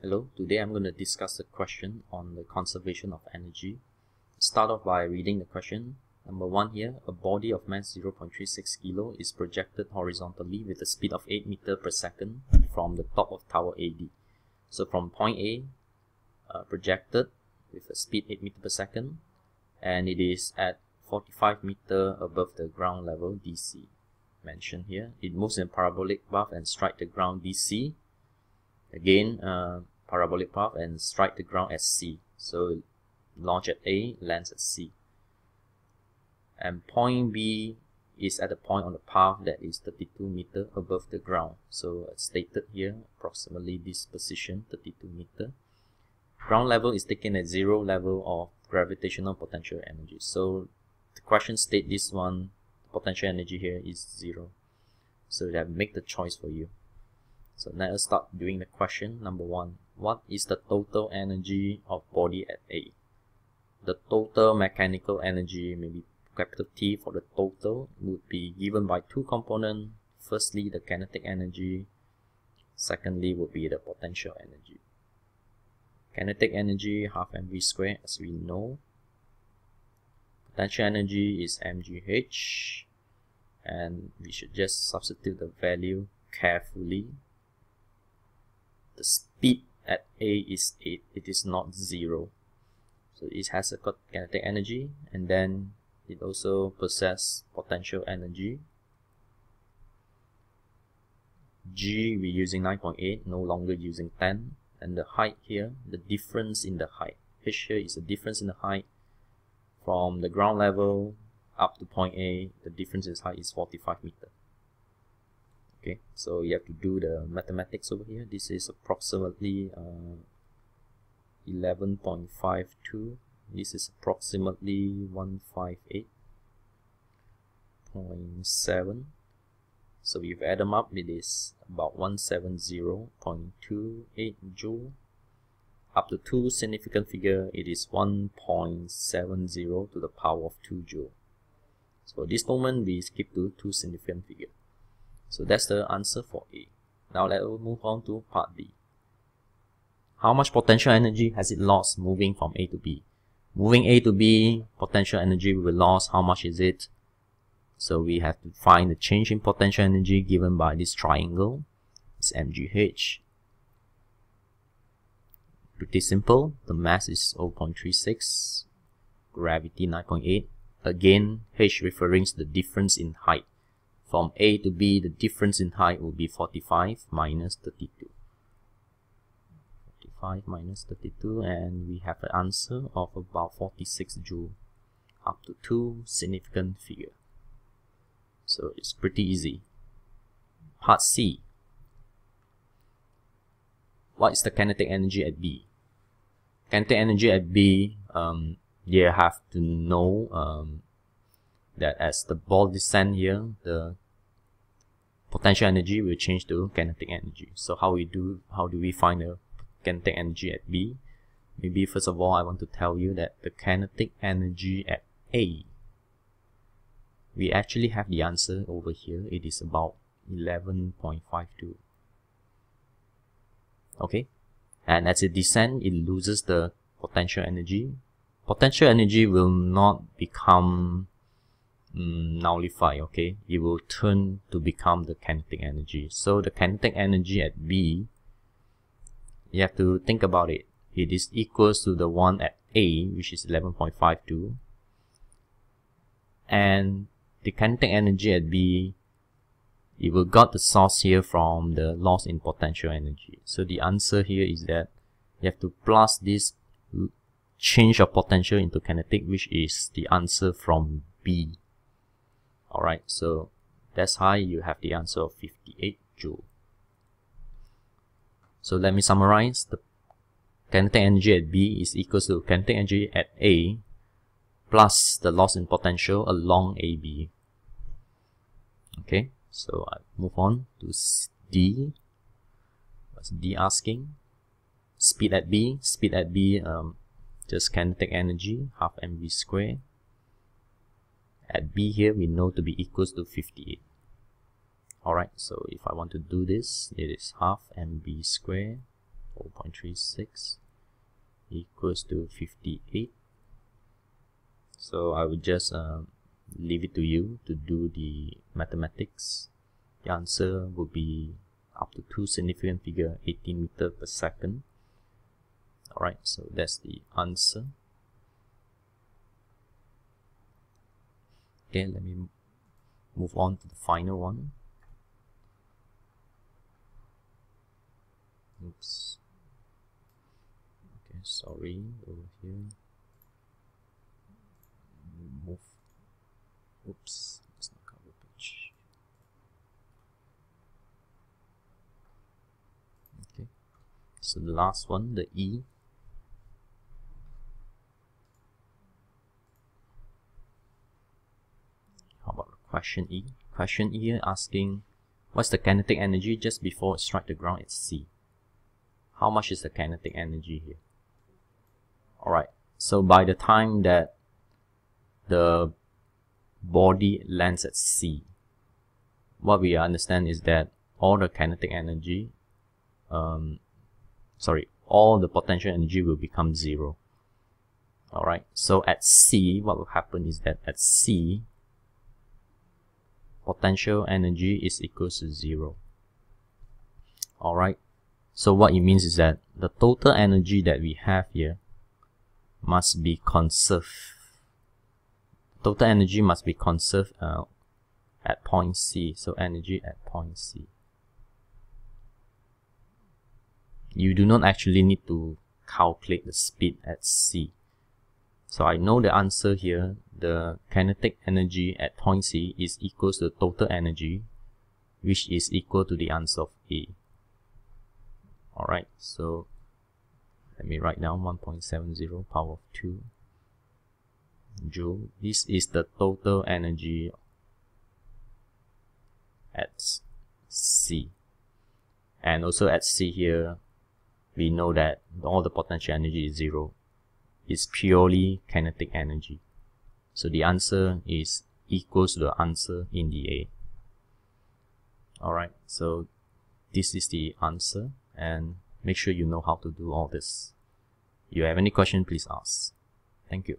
Hello, today I'm going to discuss a question on the conservation of energy. Start off by reading the question. Number 1 here, a body of mass 0.36 kilo is projected horizontally with a speed of 8 meters per second from the top of tower AD. So from point A, projected with a speed 8 meters per second, and it is at 45 meters above the ground level DC. Mentioned here, it moves in parabolic path and strike the ground DC. Again, parabolic path and strike the ground at C. So launch at A, lands at C. And point B is at a point on the path that is 32 meters above the ground. So as stated here, approximately this position, 32 meters. Ground level is taken at 0 level of gravitational potential energy. So the question states this one, potential energy here is 0. So they have make the choice for you. So now let's start doing the question. Number 1, what is the total energy of body at A? The total mechanical energy, maybe capital T for the total, would be given by two components. Firstly, the kinetic energy. Secondly, would be the potential energy. Kinetic energy, half mv squared, as we know. Potential energy is mgh. And we should just substitute the value carefully. The speed at A is 8, it is not 0. So it has a kinetic energy, and then it also possesses potential energy. G, we're using 9.8, no longer using 10. And the height here, the difference in the height. H here is the difference in the height from the ground level up to point A. The difference in height is 45 meters. Okay, so you have to do the mathematics over here. This is approximately 11.52. This is approximately 158.7. So if you add them up, it is about 170.28 joule. Up to 2 significant figure, it is 1.70 to the power of 2 joule. So for this moment, we skip to 2 significant figure. So that's the answer for A. Now let's move on to part B. How much potential energy has it lost moving from A to B? Moving A to B, potential energy will lose. How much is it? So we have to find the change in potential energy given by this triangle. It's mgh. Pretty simple. The mass is 0.36, gravity 9.8. Again, h referring to the difference in height. From A to B, the difference in height will be 45 minus 32. 45 minus 32, and we have an answer of about 46 joule, up to 2 significant figure. So it's pretty easy. Part C. What is the kinetic energy at B? Kinetic energy at B, you have to know that as the ball descends here, the potential energy will change to kinetic energy. So how do we find the kinetic energy at B? Maybe first of all, I want to tell you that the kinetic energy at A, we actually have the answer over here. It is about 11.52. Okay, and as it descends, it loses the potential energy. Potential energy will not become nullify. Okay, it will turn to become the kinetic energy. So the kinetic energy at B, you have to think about it. It is equals to the one at A, which is 11.52, and the kinetic energy at B, it will got the source here from the loss in potential energy. So the answer here is that you have to plus this change of potential into kinetic, which is the answer from B. Alright, so that's how you have the answer of 58 joule. So let me summarize. The kinetic energy at B is equal to kinetic energy at A plus the loss in potential along AB. Okay, so I move on to D. What's D asking? Speed at B. Speed at B, just kinetic energy, half mv squared. At B here, we know to be equals to 58. Alright, so if I want to do this, it is half mv squared 4.36 equals to 58. So I will just leave it to you to do the mathematics. The answer will be up to 2 significant figure, 18 meters per second. Alright, so that's the answer. Okay, let me move on to the final one. Oops. Okay, sorry, over here. Move. Oops, it's not cover page. Okay, so the last one, the E. How about question E? Question E asking, what's the kinetic energy just before it strikes the ground at C? How much is the kinetic energy here? Alright, so by the time that the body lands at C, what we understand is that all the kinetic energy, all the potential energy will become 0. Alright, so at C, what will happen is that at C, potential energy is equal to 0. Alright, so what it means is that the total energy that we have here must be conserved. Total energy must be conserved at point C. So energy at point C. You do not actually need to calculate the speed at C. So I know the answer here. The kinetic energy at point C is equal to the total energy, which is equal to the answer of A. Alright, so let me write down 1.70 power of 2 joule. This is the total energy at C. And also at C here, we know that all the potential energy is 0. It's purely kinetic energy. So the answer is equals to the answer in the A. Alright, so this is the answer, and make sure you know how to do all this. If you have any question, please ask. Thank you.